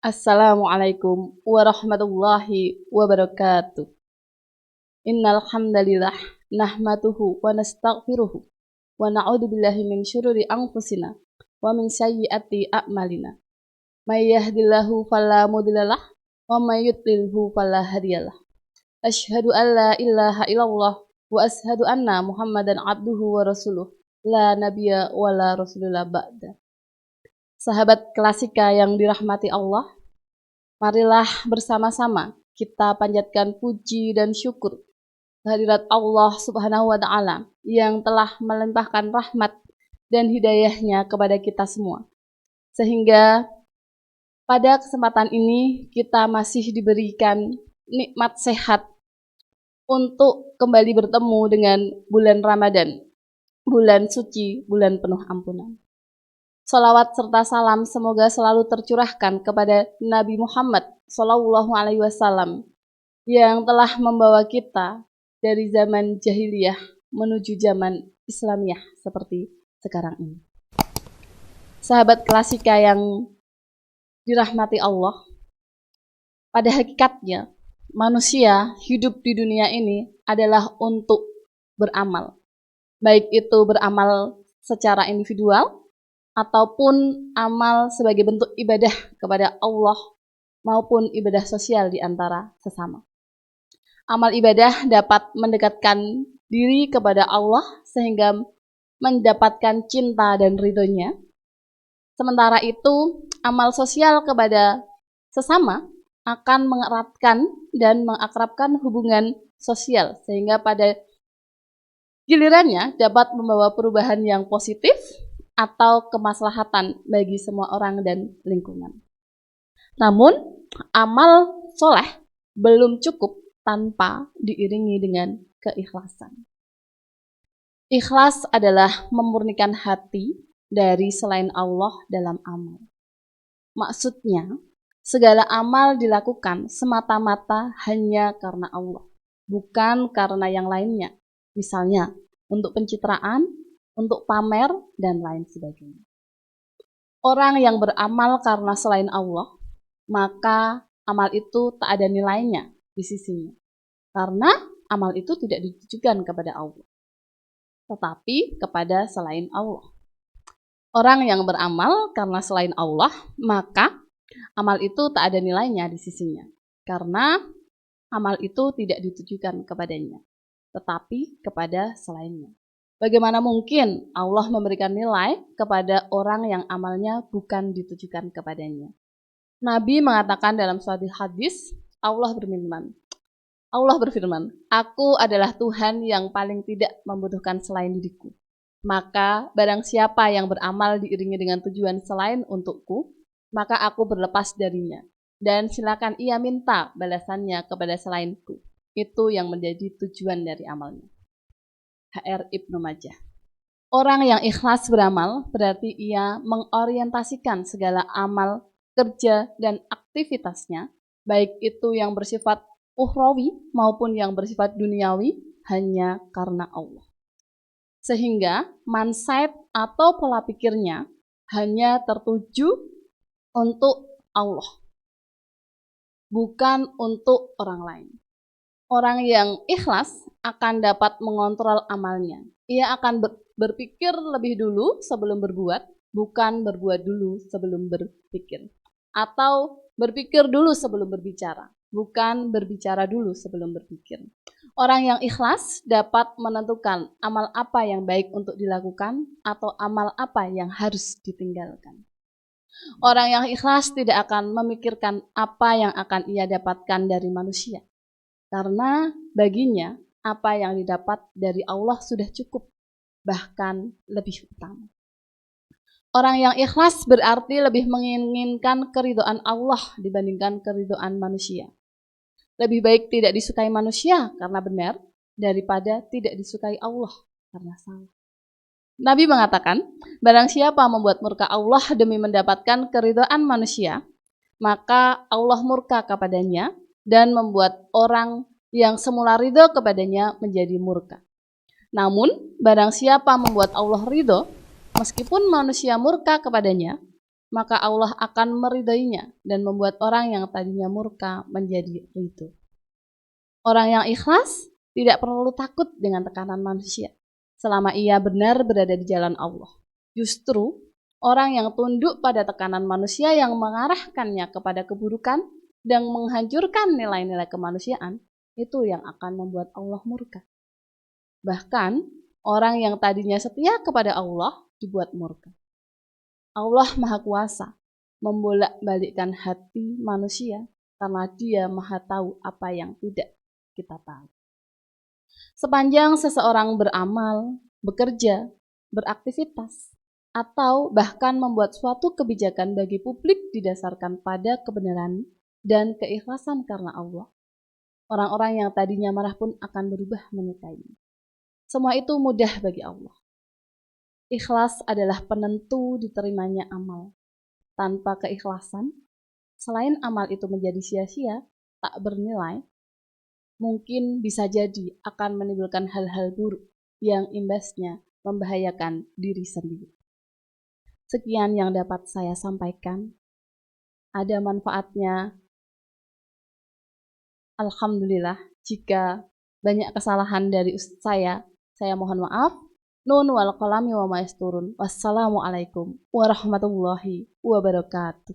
Assalamualaikum warahmatullahi wabarakatuh. Innal hamdalillah nahmaduhu wa nastaghfiruhu wa na'udzu billahi min syururi anfusina wa min sayyiati a'malina. May yahdihillahu fala mudhillalah wa may yudlilhu fala hadiyalah. Asyhadu an la ilaha illallah wa asyhadu anna Muhammadan abduhu wa rasuluh. La nabiyya wa la rasulullah ba'da. Sahabat Klasika yang dirahmati Allah, marilah bersama-sama kita panjatkan puji dan syukur kehadirat Allah Subhanahu wa Ta'ala yang telah melimpahkan rahmat dan hidayahnya kepada kita semua. Sehingga pada kesempatan ini kita masih diberikan nikmat sehat untuk kembali bertemu dengan bulan Ramadan, bulan suci, bulan penuh ampunan. Salawat serta salam semoga selalu tercurahkan kepada Nabi Muhammad SAW yang telah membawa kita dari zaman jahiliyah menuju zaman Islamiyah seperti sekarang ini. Sahabat Klasika yang dirahmati Allah, pada hakikatnya manusia hidup di dunia ini adalah untuk beramal. Baik itu beramal secara individual ataupun amal sebagai bentuk ibadah kepada Allah maupun ibadah sosial di antara sesama. Amal ibadah dapat mendekatkan diri kepada Allah sehingga mendapatkan cinta dan ridhonya. Sementara itu, amal sosial kepada sesama akan mengeratkan dan mengakrabkan hubungan sosial sehingga pada gilirannya dapat membawa perubahan yang positif atau kemaslahatan bagi semua orang dan lingkungan. Namun, amal soleh belum cukup tanpa diiringi dengan keikhlasan. Ikhlas adalah memurnikan hati dari selain Allah dalam amal. Maksudnya, segala amal dilakukan semata-mata hanya karena Allah, bukan karena yang lainnya. Misalnya, untuk pencitraan, untuk pamer, dan lain sebagainya. Orang yang beramal karena selain Allah, maka amal itu tak ada nilainya di sisinya. Karena amal itu tidak ditujukan kepada Allah, tetapi kepada selain Allah. Orang yang beramal karena selain Allah, maka amal itu tak ada nilainya di sisinya. Karena amal itu tidak ditujukan kepadanya, tetapi kepada selainnya. Bagaimana mungkin Allah memberikan nilai kepada orang yang amalnya bukan ditujukan kepadanya? Nabi mengatakan dalam suatu hadis, Allah berfirman, "Aku adalah Tuhan yang paling tidak membutuhkan selain diriku. Maka barang siapa yang beramal diiringi dengan tujuan selain untukku, maka aku berlepas darinya. Dan silakan ia minta balasannya kepada selainku." Itu yang menjadi tujuan dari amalnya. HR Ibnu Majah. Orang yang ikhlas beramal berarti ia mengorientasikan segala amal, kerja, dan aktivitasnya, baik itu yang bersifat ukhrawi maupun yang bersifat duniawi, hanya karena Allah. Sehingga mindset atau pola pikirnya hanya tertuju untuk Allah, bukan untuk orang lain. Orang yang ikhlas akan dapat mengontrol amalnya. Ia akan berpikir lebih dulu sebelum berbuat, bukan berbuat dulu sebelum berpikir. Atau berpikir dulu sebelum berbicara, bukan berbicara dulu sebelum berpikir. Orang yang ikhlas dapat menentukan amal apa yang baik untuk dilakukan atau amal apa yang harus ditinggalkan. Orang yang ikhlas tidak akan memikirkan apa yang akan ia dapatkan dari manusia. Karena baginya apa yang didapat dari Allah sudah cukup, bahkan lebih utama. Orang yang ikhlas berarti lebih menginginkan keridhaan Allah dibandingkan keridhaan manusia. Lebih baik tidak disukai manusia karena benar, daripada tidak disukai Allah karena salah. Nabi mengatakan, barang siapa membuat murka Allah demi mendapatkan keridhaan manusia, maka Allah murka kepadanya dan membuat orang yang semula ridho kepadanya menjadi murka. Namun, barang siapa membuat Allah ridho, meskipun manusia murka kepadanya, maka Allah akan meridainya dan membuat orang yang tadinya murka menjadi ridho. Orang yang ikhlas tidak perlu takut dengan tekanan manusia selama ia benar berada di jalan Allah. Justru orang yang tunduk pada tekanan manusia yang mengarahkannya kepada keburukan dan menghancurkan nilai-nilai kemanusiaan, itu yang akan membuat Allah murka. Bahkan orang yang tadinya setia kepada Allah dibuat murka. Allah Maha Kuasa membolak-balikkan hati manusia karena Dia Maha tahu apa yang tidak kita tahu. Sepanjang seseorang beramal, bekerja, beraktivitas, atau bahkan membuat suatu kebijakan bagi publik didasarkan pada kebenaran dan keikhlasan karena Allah, orang-orang yang tadinya marah pun akan berubah menyukainya. Semua itu mudah bagi Allah. Ikhlas adalah penentu diterimanya amal. Tanpa keikhlasan, selain amal itu menjadi sia-sia, tak bernilai, mungkin bisa jadi akan menimbulkan hal-hal buruk yang imbasnya membahayakan diri sendiri. Sekian yang dapat saya sampaikan. Ada manfaatnya. Alhamdulillah. Jika banyak kesalahan dari saya mohon maaf. Nun wal qalami wa ma yasturun. Wassalamualaikum warahmatullahi wabarakatuh.